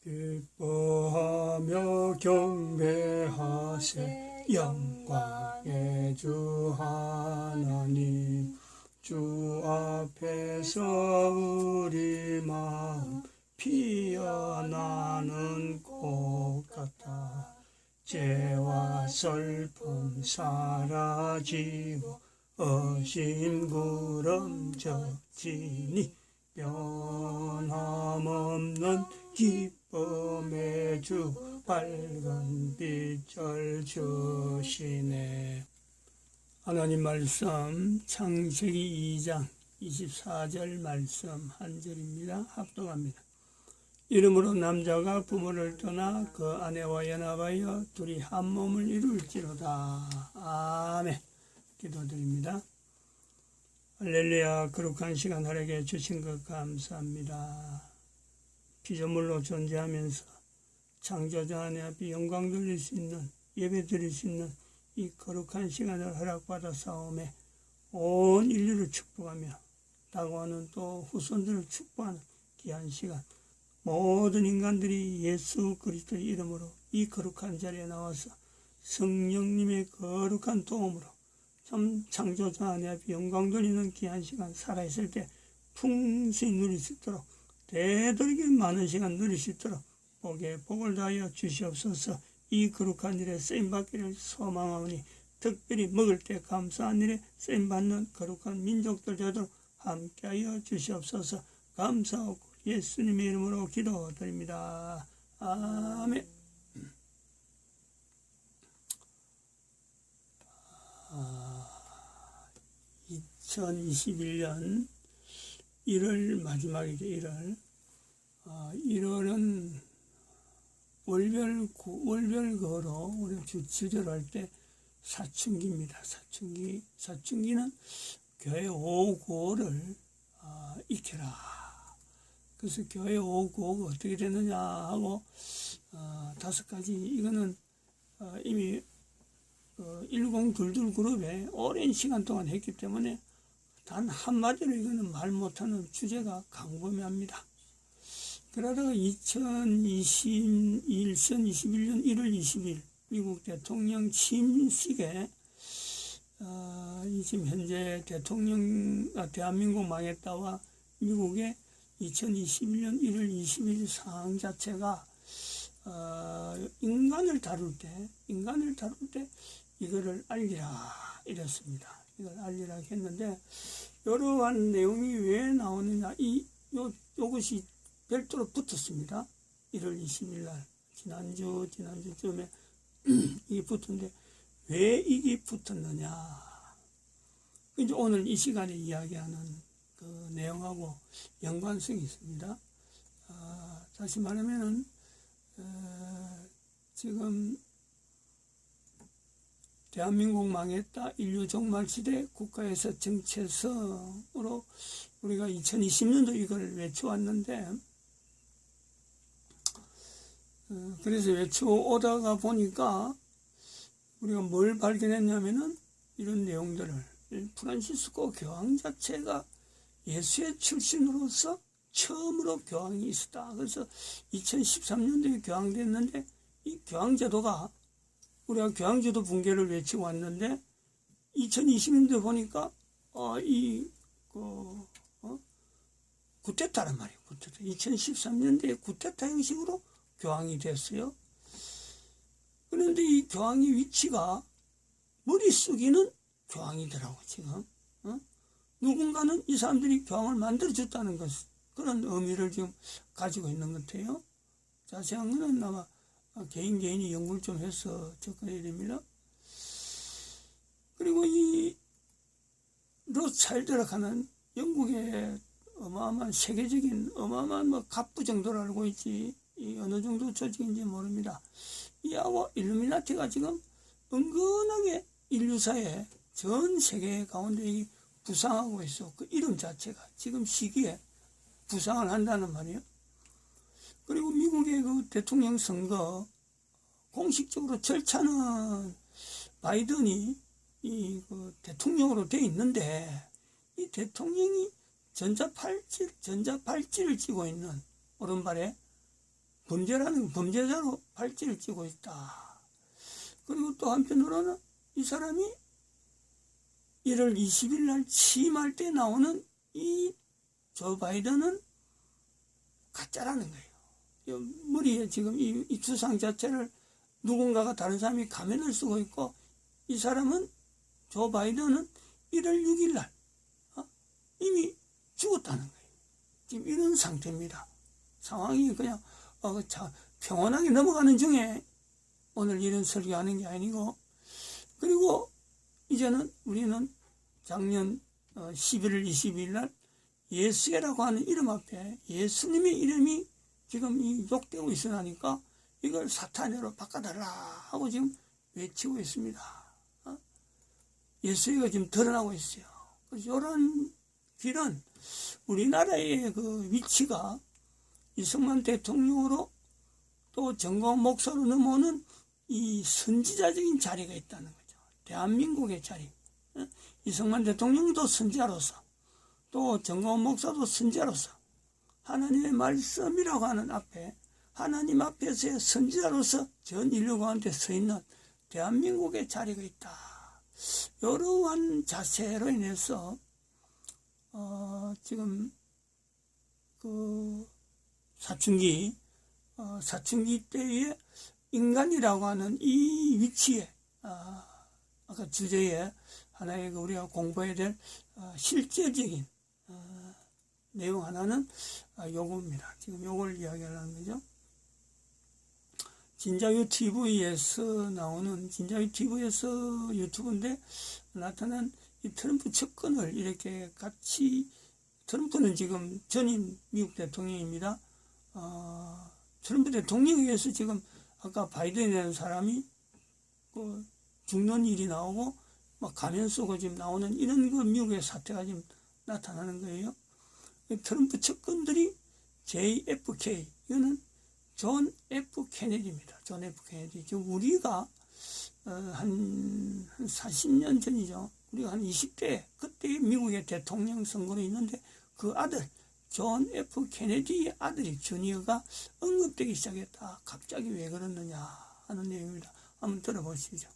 기뻐하며 경배하세 영광의 주 하나님. 주 앞에서 우리 마음 피어나는 꽃 같아 죄와 슬픔 사라지고 어심 구름 젖지니 변함없는 기쁨의 주 밝은 빛을 주시네. 하나님 말씀 창세기 2장 24절 말씀 한 절입니다. 합독합니다. 이러므로 남자가 부모를 떠나 그 아내와 연합하여 둘이 한 몸을 이룰지로다. 아멘. 기도드립니다. 할렐루야. 거룩한 시간 하루에 주신 것 감사합니다. 피조물로 존재하면서 창조자 하나님 앞에 영광 돌릴 수 있는, 예배 드릴 수 있는 이 거룩한 시간을 허락받아 싸움에 온 인류를 축복하며 다가오는 또 후손들을 축복하는 귀한 시간, 모든 인간들이 예수 그리스도의 이름으로 이 거룩한 자리에 나와서 성령님의 거룩한 도움으로 참 창조자 하나님 앞에 영광 돌리는 귀한 시간 살아있을 때 풍성히 누릴 수 있도록, 되도록이 많은 시간 누릴 수 있도록 복에 복을 다하여 주시옵소서. 이 거룩한 일에 쓰임받기를 소망하오니 특별히 먹을 때 감사한 일에 쓰임받는 거룩한 민족들 되도록 함께하여 주시옵소서. 감사하고 예수님의 이름으로 기도드립니다. 아멘. 2021년 1월 마지막이죠. 1월. 1월은 월별거로 우리 주치절할 때 사춘기입니다. 사춘기는 교회 5구호를 익혀라. 그래서 교회 5구호가 어떻게 되느냐 하고 5가지, 이거는 이미 1022 그룹에 오랜 시간 동안 했기 때문에 단 한마디로 이거는 말 못하는 주제가 광범위합니다. 그러다가 2021년 1월 20일 미국 대통령 취임식에 지금 현재 대한민국 망했다와 미국의 2021년 1월 20일 사항 자체가 인간을 다룰 때 이거를 알리라 이랬습니다. 이걸 알리라 했는데 이러한 내용이 왜 나오느냐, 요것이 별도로 붙었습니다. 1월 20일 날 지난주쯤에 이게 붙었는데 왜 이게 붙었느냐, 이제 오늘 이 시간에 이야기하는 그 내용하고 연관성이 있습니다. 다시 말하면은 지금 대한민국 망했다, 인류 종말시대 국가에서 정체성으로 우리가 2020년도 이걸 외쳐왔는데, 그래서 외쳐오다가 보니까 우리가 뭘 발견했냐면은 이런 내용들을, 프란시스코 교황 자체가 예수의 출신으로서 처음으로 교황이 있었다. 그래서 2013년도에 교황됐는데 이 교황제도가, 우리가 교황제도 붕괴를 외치고 왔는데 2020년도에 보니까 구테타란 말이에요. 구테타. 2013년도에 구테타 형식으로 교황이 됐어요. 그런데 이 교황의 위치가 머리 숙이는 교황이더라고 지금. 누군가는 이 사람들이 교황을 만들어줬다는 것, 그런 의미를 지금 가지고 있는 것 같아요. 자세한 거는 아마 개인이 연구를 좀 해서 접근해야 됩니다. 그리고 이 로스차일드라고 하는 영국의 어마어마한 세계적인 어마어마한 갑부 정도로 알고 있지, 이 어느 정도 조직인지 모릅니다. 이하고 일루미나티가 지금 은근하게 인류사의 전 세계 가운데 부상하고 있어. 그 이름 자체가 지금 시기에 부상을 한다는 말이에요. 그리고 미국의 그 대통령 선거 공식적으로 절차는 바이든이 그 대통령으로 돼 있는데, 이 대통령이 전자팔찌를 쥐고 있는, 오른발에 범죄자로 발찌를 찌고 있다. 그리고 또 한편으로는 이 사람이 1월 20일 날 취임할 때 나오는 이 조 바이든은 가짜라는 거예요. 머리에 지금 이 주상 자체를 누군가가 다른 사람이 가면을 쓰고 있고, 이 사람은 조 바이든은 1월 6일 날 이미 죽었다는 거예요. 지금 이런 상태입니다. 상황이 그냥 평온하게 넘어가는 중에 오늘 이런 설교하는 게 아니고, 그리고 이제는 우리는 작년 11월 22일 날 예수계라고 하는 이름 앞에 예수님의 이름이 지금 욕되고 있으니까 이걸 사탄으로 바꿔달라 하고 지금 외치고 있습니다. 예수가 지금 드러나고 있어요. 그래서 이런 길은 우리나라의 그 위치가 이승만 대통령으로 또 정광훈 목사로 넘어오는 이 선지자적인 자리가 있다는 거죠. 대한민국의 자리. 이승만 대통령도 선지자로서, 또 정광훈 목사도 선지자로서, 하나님의 말씀이라고 하는 앞에, 하나님 앞에서의 선지자로서 전 인류 가운데 서 있는 대한민국의 자리가 있다. 이러한 자세로 인해서 지금 그 사춘기 때의 인간이라고 하는 이 위치에, 아까 주제에 하나의 우리가 공부해야 될 실제적인 내용 하나는 요겁니다. 지금 요걸 이야기하는 거죠. 진자유 TV에서 나오는, 진자유 TV에서 유튜브인데 나타난 이 트럼프 측근을 이렇게 같이, 트럼프는 지금 전임 미국 대통령입니다. 트럼프 대통령에 의해서 지금 아까 바이든이라는 사람이 죽는 일이 나오고 막 가면 쓰고 지금 나오는 이런 그 미국의 사태가 지금 나타나는 거예요. 트럼프 측근들이 JFK, 이거는 존 F 케네디입니다. 존 F 케네디. 지금 우리가 한 40년 전이죠. 우리가 한 20대, 그때 미국의 대통령 선거로 있는데 그 아들, 존 F 케네디의 아들이 주니어가 언급되기 시작했다. 갑자기 왜 그러느냐 하는 내용입니다. 한번 들어보시죠.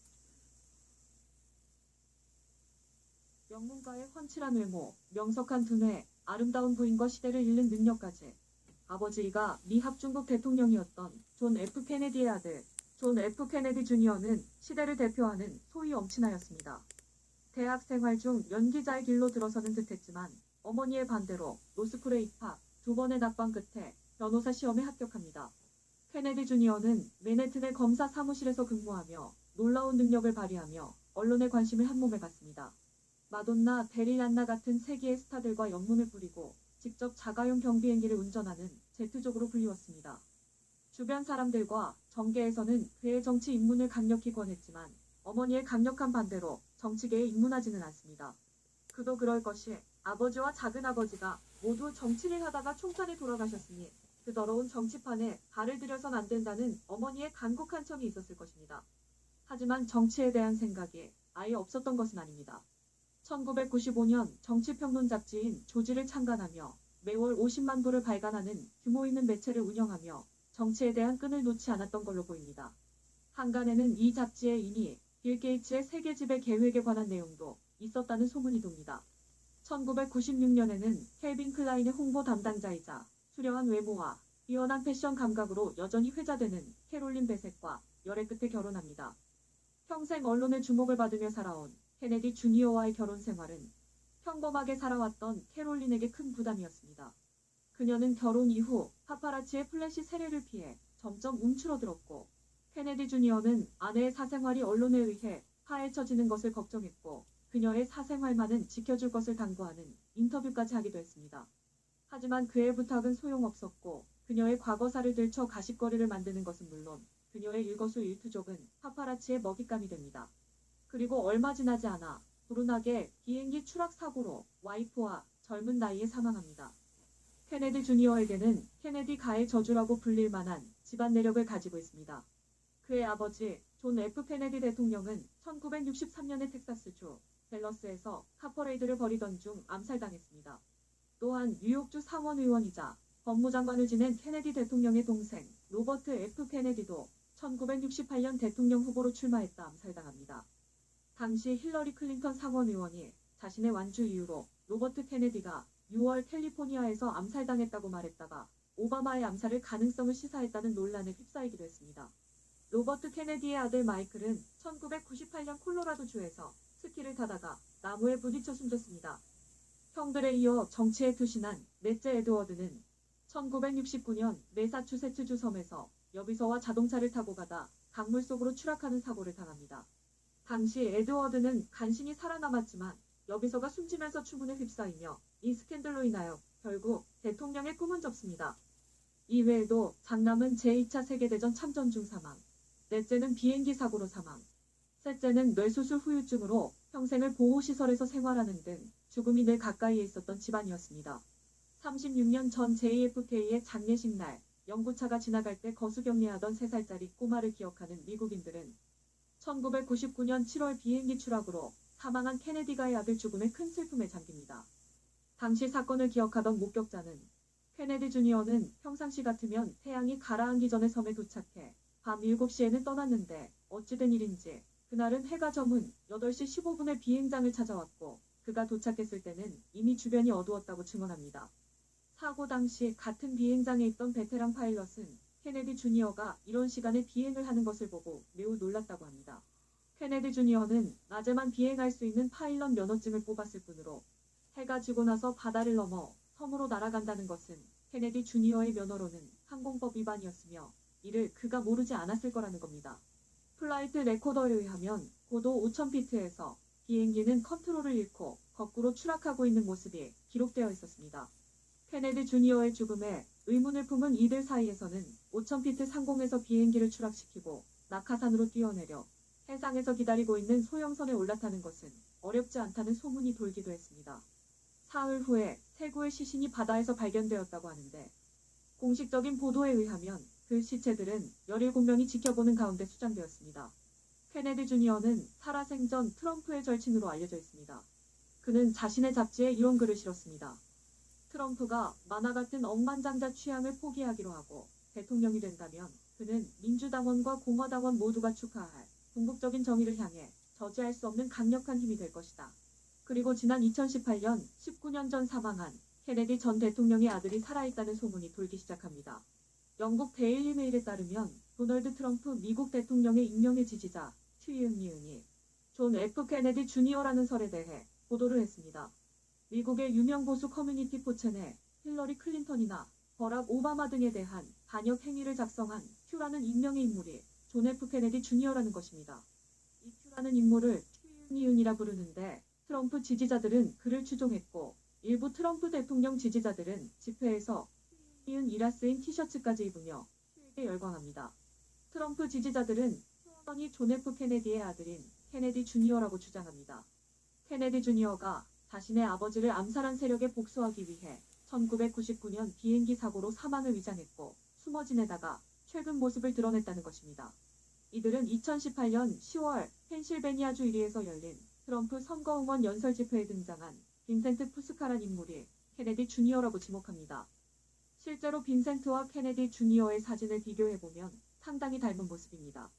영문가의 훤칠한 외모, 명석한 두뇌, 아름다운 부인과 시대를 읽는 능력까지. 아버지가 미 합중국 대통령이었던 존 F 케네디의 아들, 존 F 케네디 주니어는 시대를 대표하는 소위 엄친아였습니다. 대학 생활 중 연기자의 길로 들어서는 듯했지만 어머니의 반대로 로스쿨에 입학, 2번의 낙방 끝에 변호사 시험에 합격합니다. 케네디 주니어는 맨해튼의 검사 사무실에서 근무하며 놀라운 능력을 발휘하며 언론의 관심을 한몸에 받습니다. 마돈나, 데릴 안나 같은 세계의 스타들과 연문을 부리고 직접 자가용 경비행기를 운전하는 제트족으로 불리웠습니다. 주변 사람들과 정계에서는 그의 정치 입문을 강력히 권했지만 어머니의 강력한 반대로 정치계에 입문하지는 않습니다. 그도 그럴 것이 아버지와 작은아버지가 모두 정치를 하다가 총판에 돌아가셨으니 그 더러운 정치판에 발을 들여선 안 된다는 어머니의 간곡한 청이 있었을 것입니다. 하지만 정치에 대한 생각이 아예 없었던 것은 아닙니다. 1995년 정치평론 잡지인 조지를 창간하며 매월 50만 부를 발간하는 규모 있는 매체를 운영하며 정치에 대한 끈을 놓지 않았던 걸로 보입니다. 한간에는 이 잡지에 이미 빌 게이츠의 세계 지배 계획에 관한 내용도 있었다는 소문이 돕니다. 1996년에는 켈빈 클라인의 홍보 담당자이자 수려한 외모와 뛰어난 패션 감각으로 여전히 회자되는 캐롤린 베셋과 열애 끝에 결혼합니다. 평생 언론의 주목을 받으며 살아온 케네디 주니어와의 결혼 생활은 평범하게 살아왔던 캐롤린에게 큰 부담이었습니다. 그녀는 결혼 이후 파파라치의 플래시 세례를 피해 점점 움츠러들었고, 케네디 주니어는 아내의 사생활이 언론에 의해 파헤쳐지는 것을 걱정했고 그녀의 사생활만은 지켜줄 것을 당부하는 인터뷰까지 하기도 했습니다. 하지만 그의 부탁은 소용없었고 그녀의 과거사를 들춰 가십거리를 만드는 것은 물론 그녀의 일거수일투족은 파파라치의 먹잇감이 됩니다. 그리고 얼마 지나지 않아 불운하게 비행기 추락 사고로 와이프와 젊은 나이에 사망합니다. 케네디 주니어에게는 케네디 가의 저주라고 불릴 만한 집안 내력을 가지고 있습니다. 그의 아버지 존 F 케네디 대통령은 1963년에 텍사스주 댈러스에서 카퍼레이드를 벌이던 중 암살당했습니다. 또한 뉴욕주 상원의원이자 법무장관을 지낸 케네디 대통령의 동생 로버트 F. 케네디도 1968년 대통령 후보로 출마했다 암살당합니다. 당시 힐러리 클린턴 상원 의원이 자신의 완주 이후로 로버트 케네디가 6월 캘리포니아에서 암살당했다고 말했다가 오바마의 암살을 가능성을 시사했다는 논란에 휩싸이기도 했습니다. 로버트 케네디의 아들 마이클은 1998년 콜로라도주에서 스키를 타다가 나무에 부딪혀 숨졌습니다. 형들에 이어 정치에 투신한 넷째 에드워드는 1969년 매사추세츠주 섬에서 여비서와 자동차를 타고 가다 강물 속으로 추락하는 사고를 당합니다. 당시 에드워드는 간신히 살아남았지만 여비서가 숨지면서 추문에 휩싸이며 이 스캔들로 인하여 결국 대통령의 꿈은 접습니다. 이외에도 장남은 제2차 세계대전 참전 중 사망, 넷째는 비행기 사고로 사망, 셋째는 뇌수술 후유증으로 평생을 보호시설에서 생활하는 등 죽음이 늘 가까이에 있었던 집안이었습니다. 36년 전 JFK의 장례식 날 연구차가 지나갈 때 거수경례하던 3살짜리 꼬마를 기억하는 미국인들은 1999년 7월 비행기 추락으로 사망한 케네디가의 아들 죽음에 큰 슬픔에 잠깁니다. 당시 사건을 기억하던 목격자는 케네디 주니어는 평상시 같으면 태양이 가라앉기 전에 섬에 도착해 밤 7시에는 떠났는데 어찌된 일인지 그날은 해가 저문 8시 15분에 비행장을 찾아왔고 그가 도착했을 때는 이미 주변이 어두웠다고 증언합니다. 사고 당시 같은 비행장에 있던 베테랑 파일럿은 케네디 주니어가 이런 시간에 비행을 하는 것을 보고 매우 놀랐다고 합니다. 케네디 주니어는 낮에만 비행할 수 있는 파일럿 면허증을 뽑았을 뿐으로 해가 지고 나서 바다를 넘어 섬으로 날아간다는 것은 케네디 주니어의 면허로는 항공법 위반이었으며 이를 그가 모르지 않았을 거라는 겁니다. 플라이트 레코더에 의하면 고도 5,000피트에서 비행기는 컨트롤을 잃고 거꾸로 추락하고 있는 모습이 기록되어 있었습니다. 케네디 주니어의 죽음에 의문을 품은 이들 사이에서는 5,000피트 상공에서 비행기를 추락시키고 낙하산으로 뛰어내려 해상에서 기다리고 있는 소형선에 올라타는 것은 어렵지 않다는 소문이 돌기도 했습니다. 사흘 후에 세구의 시신이 바다에서 발견되었다고 하는데 공식적인 보도에 의하면 그 시체들은 17명이 지켜보는 가운데 수장되었습니다. 케네디 주니어는 살아생전 트럼프의 절친으로 알려져 있습니다. 그는 자신의 잡지에 이런 글을 실었습니다. 트럼프가 만화 같은 억만장자 취향을 포기하기로 하고 대통령이 된다면 그는 민주당원과 공화당원 모두가 축하할 궁극적인 정의를 향해 저지할 수 없는 강력한 힘이 될 것이다. 그리고 지난 2018년 19년 전 사망한 케네디 전 대통령의 아들이 살아있다는 소문이 돌기 시작합니다. 영국 데일리 메일에 따르면 도널드 트럼프 미국 대통령의 익명의 지지자 튀은니은이 존 F. 케네디 주니어라는 설에 대해 보도를 했습니다. 미국의 유명 보수 커뮤니티 포첸에 힐러리 클린턴이나 버락 오바마 등에 대한 반역 행위를 작성한 큐라는 익명의 인물이 존 F. 케네디 주니어라는 것입니다. 이 큐라는 인물을 튀은니은이라 부르는데 트럼프 지지자들은 그를 추종했고 일부 트럼프 대통령 지지자들은 집회에서 튀은니은이라 쓰인 티셔츠까지 입으며 큐에게 열광합니다. 트럼프 지지자들은 큐어넌이 존 F. 케네디의 아들인 케네디 주니어라고 주장합니다. 케네디 주니어가 자신의 아버지를 암살한 세력에 복수하기 위해 1999년 비행기 사고로 사망을 위장했고 숨어 지내다가 최근 모습을 드러냈다는 것입니다. 이들은 2018년 10월 펜실베니아주 이리에서 열린 트럼프 선거응원 연설 집회에 등장한 빈센트 푸스카란 인물이 케네디 주니어라고 지목합니다. 실제로 빈센트와 케네디 주니어의 사진을 비교해보면 상당히 닮은 모습입니다.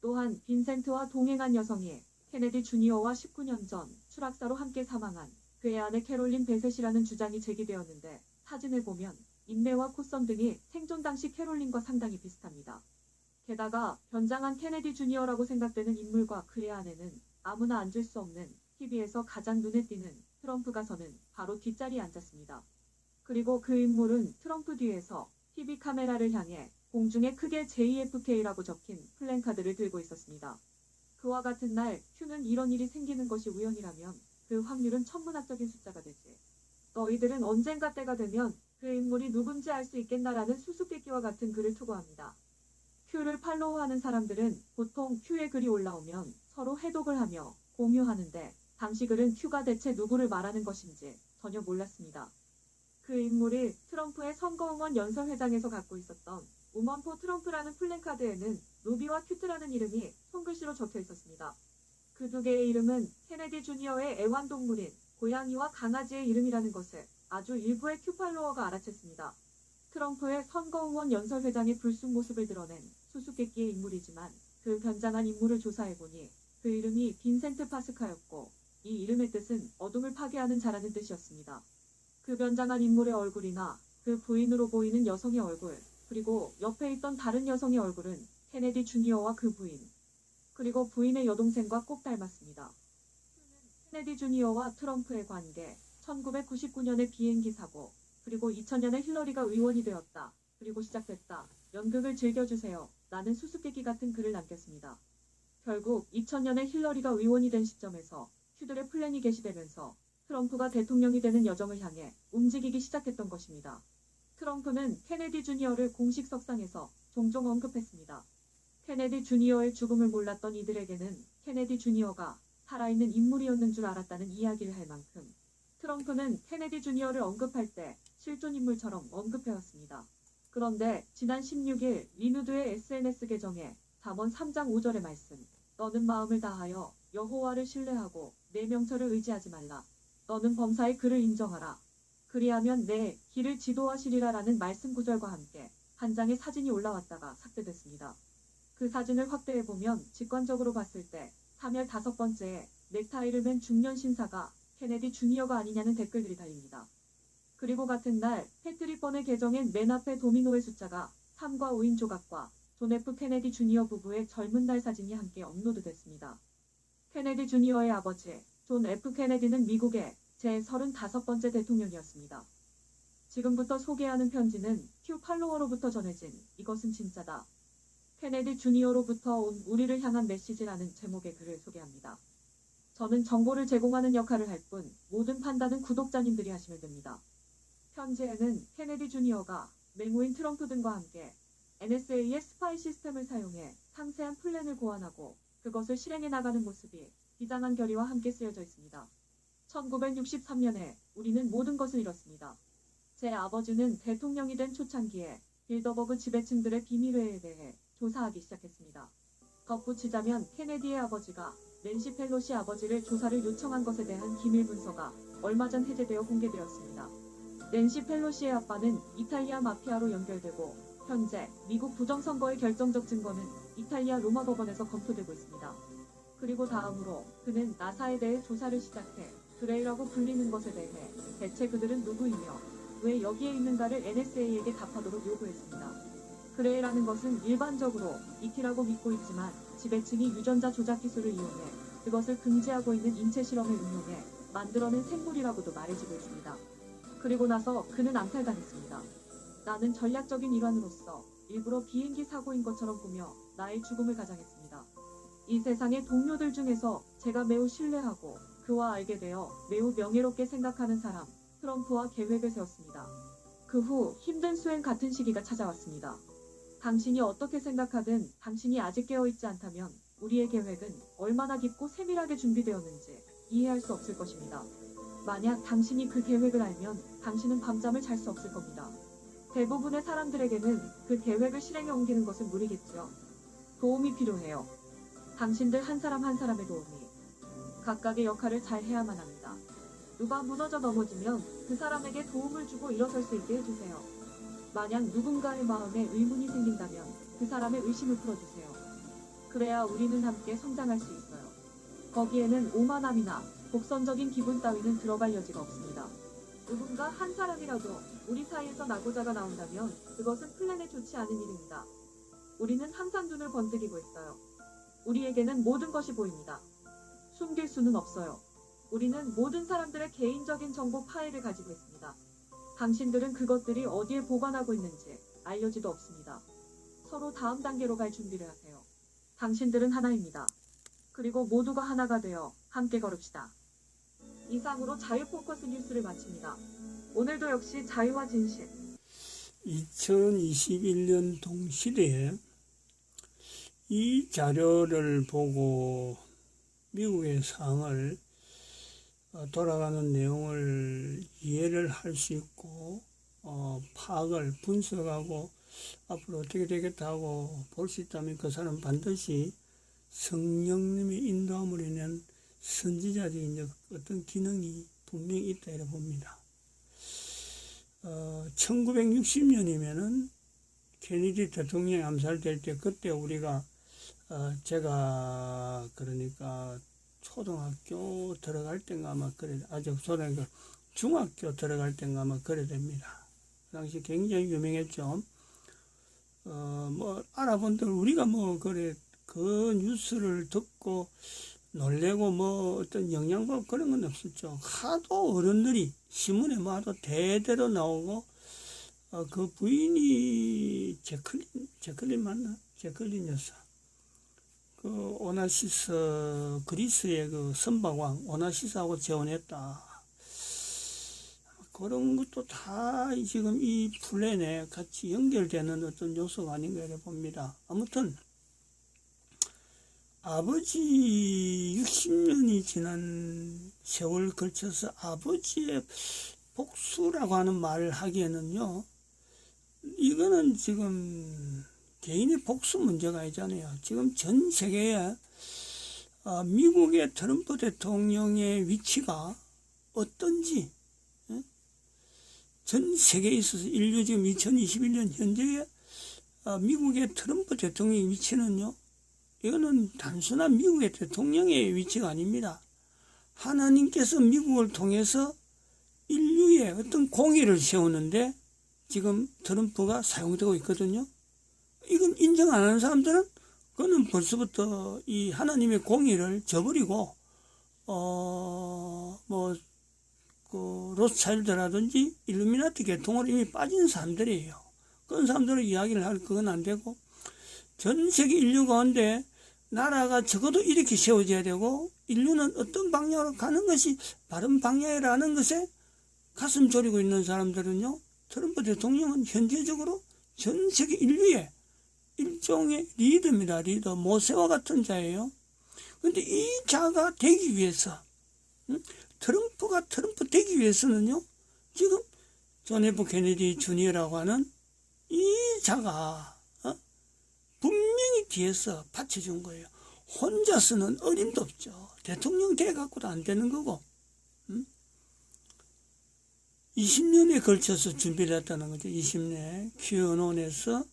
또한 빈센트와 동행한 여성이 케네디 주니어와 19년 전 추락사로 함께 사망한 그의 아내 캐롤린 베셋이라는 주장이 제기되었는데 사진을 보면 인매와 콧선 등이 생존 당시 캐롤린과 상당히 비슷합니다. 게다가 변장한 케네디 주니어라고 생각되는 인물과 그의 아내는 아무나 앉을 수 없는 TV에서 가장 눈에 띄는 트럼프가 서는 바로 뒷자리에 앉았습니다. 그리고 그 인물은 트럼프 뒤에서 TV 카메라를 향해 공중에 크게 JFK라고 적힌 플랜카드를 들고 있었습니다. 그와 같은 날 큐는 이런 일이 생기는 것이 우연이라면 그 확률은 천문학적인 숫자가 되지. 너희들은 언젠가 때가 되면 그 인물이 누군지 알 수 있겠나라는 수수께끼와 같은 글을 투고합니다. 큐를 팔로우하는 사람들은 보통 큐의 글이 올라오면 서로 해독을 하며 공유하는데 당시 글은 큐가 대체 누구를 말하는 것인지 전혀 몰랐습니다. 그 인물이 트럼프의 선거응원 연설회장에서 갖고 있었던 우먼 포 트럼프라는 플랜카드에는 루비와 큐트라는 이름이 손글씨로 적혀 있었습니다. 그 두 개의 이름은 케네디 주니어의 애완동물인 고양이와 강아지의 이름이라는 것을 아주 일부의 큐 팔로워가 알아챘습니다. 트럼프의 선거응원 연설회장의 불쑥 모습을 드러낸 수수께끼의 인물이지만 그 변장한 인물을 조사해보니 그 이름이 빈센트 파스카였고 이 이름의 뜻은 어둠을 파괴하는 자라는 뜻이었습니다. 그 변장한 인물의 얼굴이나 그 부인으로 보이는 여성의 얼굴, 그리고 옆에 있던 다른 여성의 얼굴은 케네디 주니어와 그 부인, 그리고 부인의 여동생과 꼭 닮았습니다. 케네디 주니어와 트럼프의 관계, 1999년의 비행기 사고, 그리고 2000년에 힐러리가 의원이 되었다. 그리고 시작됐다. 연극을 즐겨주세요. 라는 수수께끼 같은 글을 남겼습니다. 결국 2000년에 힐러리가 의원이 된 시점에서 휴들의 플랜이 게시되면서 트럼프가 대통령이 되는 여정을 향해 움직이기 시작했던 것입니다. 트럼프는 케네디 주니어를 공식 석상에서 종종 언급했습니다. 케네디 주니어의 죽음을 몰랐던 이들에게는 케네디 주니어가 살아있는 인물이었는 줄 알았다는 이야기를 할 만큼 트럼프는 케네디 주니어를 언급할 때 실존 인물처럼 언급해왔습니다. 그런데 지난 16일 리누드의 SNS 계정에 잠언 3장 5절의 말씀, 너는 마음을 다하여 여호와를 신뢰하고 내 명철을 의지하지 말라. 너는 범사의 그를 인정하라. 그리하면 내 길을 지도하시리라 라는 말씀 구절과 함께 한 장의 사진이 올라왔다가 삭제됐습니다. 그 사진을 확대해보면 직관적으로 봤을 때 3열 5번째에 넥타이를 맨 중년 신사가 케네디 주니어가 아니냐는 댓글들이 달립니다. 그리고 같은 날 패트릭 번의 계정엔 맨 앞에 도미노의 숫자가 3과 5인 조각과 존 F 케네디 주니어 부부의 젊은 날 사진이 함께 업로드됐습니다. 케네디 주니어의 아버지 존 F 케네디는 미국의 제35번째 대통령이었습니다. 지금부터 소개하는 편지는 큐 팔로워로부터 전해진 이것은 진짜다. 케네디 주니어로부터 온 우리를 향한 메시지라는 제목의 글을 소개합니다. 저는 정보를 제공하는 역할을 할 뿐 모든 판단은 구독자님들이 하시면 됩니다. 편지에는 케네디 주니어가 맹호인 트럼프 등과 함께 NSA의 스파이 시스템을 사용해 상세한 플랜을 고안하고 그것을 실행해 나가는 모습이 비장한 결의와 함께 쓰여져 있습니다. 1963년에 우리는 모든 것을 잃었습니다. 제 아버지는 대통령이 된 초창기에 빌더버그 지배층들의 비밀회에 대해 조사하기 시작했습니다. 덧붙이자면 케네디의 아버지가 낸시 펠로시 아버지를 조사를 요청한 것에 대한 기밀 문서가 얼마 전 해제되어 공개되었습니다. 낸시 펠로시의 아빠는 이탈리아 마피아로 연결되고 현재 미국 부정선거의 결정적 증거는 이탈리아 로마 법원에서 검토되고 있습니다. 그리고 다음으로 그는 나사에 대해 조사를 시작해 그레이라고 불리는 것에 대해 대체 그들은 누구이며 왜 여기에 있는가를 NSA에게 답하도록 요구했습니다. 그레이라는 것은 일반적으로 ET라고 믿고 있지만 지배층이 유전자 조작 기술을 이용해 그것을 금지하고 있는 인체 실험을 응용해 만들어낸 생물이라고도 말해지고 있습니다. 그리고 나서 그는 암살당했습니다. 나는 전략적인 일환으로서 일부러 비행기 사고인 것처럼 꾸며 나의 죽음을 가장했습니다. 이 세상의 동료들 중에서 제가 매우 신뢰하고 그와 알게 되어 매우 명예롭게 생각하는 사람, 트럼프와 계획을 세웠습니다. 그 후 힘든 수행 같은 시기가 찾아왔습니다. 당신이 어떻게 생각하든 당신이 아직 깨어있지 않다면 우리의 계획은 얼마나 깊고 세밀하게 준비되었는지 이해할 수 없을 것입니다. 만약 당신이 그 계획을 알면 당신은 밤잠을 잘 수 없을 겁니다. 대부분의 사람들에게는 그 계획을 실행에 옮기는 것은 무리겠지요. 도움이 필요해요. 당신들 한 사람 한 사람의 도움이. 각각의 역할을 잘 해야만 합니다. 누가 무너져 넘어지면 그 사람에게 도움을 주고 일어설 수 있게 해주세요. 만약 누군가의 마음에 의문이 생긴다면 그 사람의 의심을 풀어주세요. 그래야 우리는 함께 성장할 수 있어요. 거기에는 오만함이나 독선적인 기분 따위는 들어갈 여지가 없습니다. 누군가 한 사람이라도 우리 사이에서 낙오자가 나온다면 그것은 플랜에 좋지 않은 일입니다. 우리는 항상 눈을 번뜩이고 있어요. 우리에게는 모든 것이 보입니다. 숨길 수는 없어요. 우리는 모든 사람들의 개인적인 정보 파일을 가지고 있습니다. 당신들은 그것들이 어디에 보관하고 있는지 알려지도 없습니다. 서로 다음 단계로 갈 준비를 하세요. 당신들은 하나입니다. 그리고 모두가 하나가 되어 함께 걸읍시다. 이상으로 자유 포커스 뉴스를 마칩니다. 오늘도 역시 자유와 진실. 2021년 동시대에 이 자료를 보고 미국의 상황을 돌아가는 내용을 이해를 할 수 있고 파악을 분석하고 앞으로 어떻게 되겠다 하고 볼 수 있다면 그 사람은 반드시 성령님의 인도함으로 인한 선지자적인 어떤 기능이 분명히 있다 이렇게 봅니다. 1960년이면은 케네디 대통령이 암살될 때 그때 우리가 제가 그러니까 초등학교 들어갈 때인가 아마 그래 아직 초등학교 중학교 들어갈 때인가 아마 그래 됩니다. 그 당시 굉장히 유명했죠. 뭐 알아본들 우리가 뭐 그래 그 뉴스를 듣고 놀래고 뭐 어떤 영향받고 그런 건 없었죠. 하도 어른들이 신문에 뭐 하도 대대로 나오고 그 부인이 제클린 맞나? 제클린 여사. 그 오나시스 그리스의 그 선박왕 오나시스하고 재혼했다. 그런 것도 다 지금 이 플랜에 같이 연결되는 어떤 요소가 아닌가 이래 봅니다. 아무튼 아버지 60년이 지난 세월 걸쳐서 아버지의 복수라고 하는 말을 하기에는요, 이거는 지금 개인의 복수 문제가 아니잖아요. 지금 전 세계에 미국의 트럼프 대통령의 위치가 어떤지, 전 세계에 있어서 인류 지금 2021년 현재의 미국의 트럼프 대통령의 위치는요, 이거는 단순한 미국의 대통령의 위치가 아닙니다. 하나님께서 미국을 통해서 인류의 어떤 공의를 세우는데 지금 트럼프가 사용되고 있거든요. 이건 인정 안 하는 사람들은 그거는 벌써부터 이 하나님의 공의를 저버리고 그 로스차일드라든지 일루미나티 계통으로 이미 빠진 사람들이에요. 그런 사람들은 이야기를 할 그건 안 되고 전 세계 인류 가운데 나라가 적어도 이렇게 세워져야 되고 인류는 어떤 방향으로 가는 것이 바른 방향이라는 것에 가슴 졸이고 있는 사람들은요, 트럼프 대통령은 현재적으로 전 세계 인류의 일종의 리더입니다. 리더, 모세와 같은 자예요. 그런데 이 자가 되기 위해서, 트럼프가 트럼프 되기 위해서는요, 지금 존 F 케네디 주니어라고 하는 이 자가 분명히 뒤에서 받쳐준 거예요. 혼자서는 어림도 없죠. 대통령 돼갖고도 안 되는 거고, 20년에 걸쳐서 준비를 했다는 거죠. 20년 QAnon에서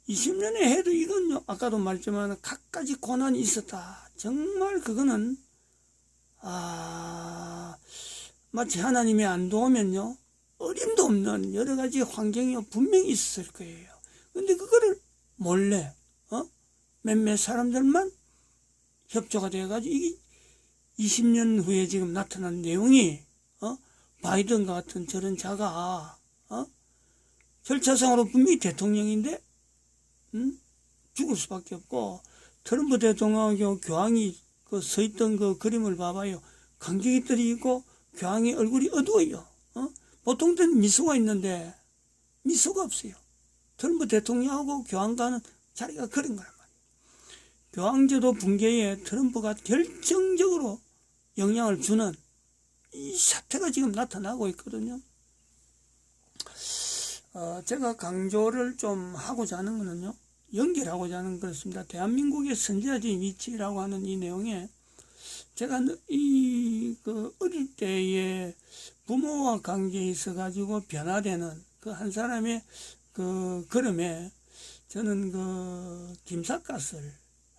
20년에 해도 이건 아까도 말했지만 갖가지 고난이 있었다. 정말 그거는 마치 하나님이 안 도우면요, 어림도 없는 여러 가지 환경이 분명히 있었을 거예요. 근데 그거를 몰래 몇몇 사람들만 협조가 돼가지고 이게 20년 후에 지금 나타난 내용이 바이든과 같은 저런 자가 절차상으로 분명히 대통령인데 죽을 수밖에 없고, 트럼프 대통령하고 교황이 그 서 있던 그 그림을 봐봐요. 간격이들이 있고 교황의 얼굴이 어두워요. 보통 때는 미소가 있는데 미소가 없어요. 트럼프 대통령하고 교황과는 자리가 그런 거란 말이에요. 교황제도 붕괴에 트럼프가 결정적으로 영향을 주는 이 사태가 지금 나타나고 있거든요. 제가 강조를 좀 하고자 하는 거는요, 연결하고자 하는 건 그렇습니다. 대한민국의 선지자적인 위치라고 하는 이 내용에 제가 어릴 때에 부모와 관계에 있어 가지고 변화되는 그 한 사람의 그 걸음에 저는 그 김삿갓을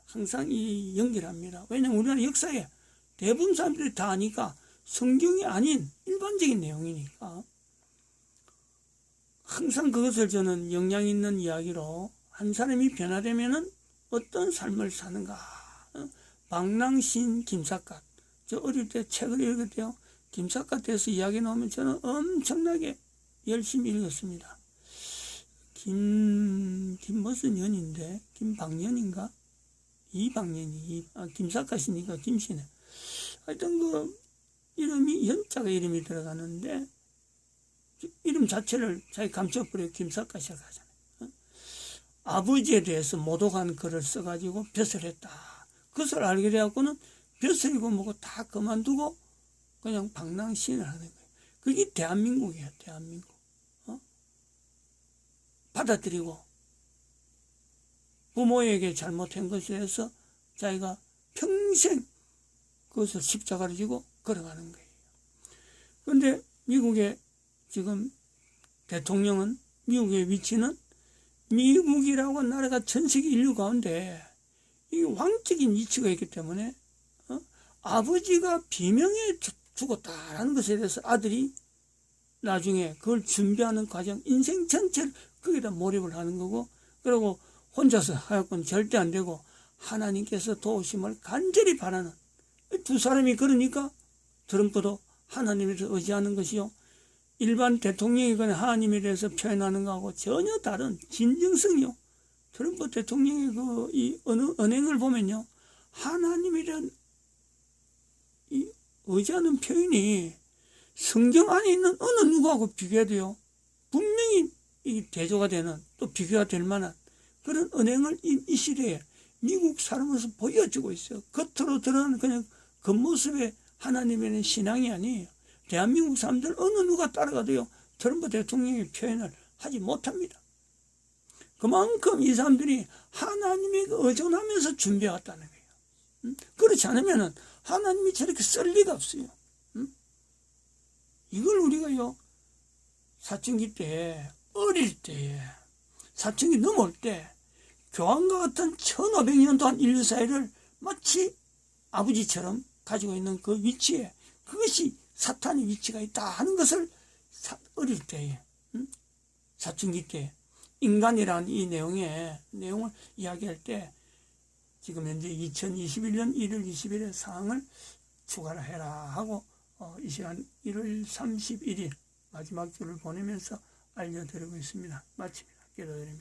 항상 이 연결합니다. 왜냐면 우리나라 역사에 대부분 사람들이 다 아니까 성경이 아닌 일반적인 내용이니까 항상 그것을 저는 영향 있는 이야기로 한 사람이 변화되면은 어떤 삶을 사는가. 방랑신 김삿갓. 저 어릴 때 책을 읽을 때요, 김삿갓 대해서 이야기 나오면 저는 엄청나게 열심히 읽었습니다. 무슨 년인데? 김방년인가? 이방년이, 김삿갓이니까 김씨네. 하여튼 그 이름이, 연자가 이름이 들어가는데, 이름 자체를 자기 감춰버려 김삿갓이라고 하잖아요. 아버지에 대해서 모독한 글을 써가지고 벼슬 했다. 그것을 알게 돼갖고는 벼슬이고 뭐고 다 그만두고 그냥 방랑신을 하는 거예요. 그게 대한민국이에요. 대한민국. 받아들이고 부모에게 잘못한 것에 대해서 자기가 평생 그것을 십자가를 지고 걸어가는 거예요. 그런데 미국의 지금 대통령은, 미국의 위치는, 미국이라고 나라가 전 세계 인류 가운데 이 왕적인 위치가 있기 때문에 아버지가 비명에 죽었다라는 것에 대해서 아들이 나중에 그걸 준비하는 과정, 인생 전체를 거기다 몰입을 하는 거고, 그리고 혼자서 하여건 절대 안 되고 하나님께서 도우심을 간절히 바라는 두 사람이, 그러니까 트럼프도 하나님에 대해서 의지하는 것이요, 일반 대통령이거나 하나님에 대해서 표현하는 것하고 전혀 다른 진정성이요. 트럼프 대통령의 이 언행을 보면요, 하나님에 대한 이 의지하는 표현이 성경 안에 있는 어느 누구하고 비교해도요, 분명히 이 대조가 되는, 또 비교가 될 만한 그런 언행을 이 시대에 미국 사람으로서 보여주고 있어요. 겉으로 드러나는 그냥 겉모습의 하나님에 대한 신앙이 아니에요. 대한민국 사람들 어느 누가 따라가도요, 트럼프 대통령의 표현을 하지 못합니다. 그만큼 이 사람들이 하나님에 의존하면서 준비해왔다는 거예요. 그렇지 않으면 하나님이 저렇게 쓸 리가 없어요. 이걸 우리가요, 사춘기 때, 어릴 때, 사춘기 넘을 때, 교황과 같은 1500년 동안 인류 사회를 마치 아버지처럼 가지고 있는 그 위치에, 그것이 사탄의 위치가 있다 하는 것을 어릴 때에, 사춘기 때 인간이라는 이 내용을 이야기할 때, 지금 현재 2021년 1월 20일에 사항을 추가를 해라 하고 이 시간 1월 31일 마지막 주를 보내면서 알려드리고 있습니다. 마칩니다. 기도드립니다.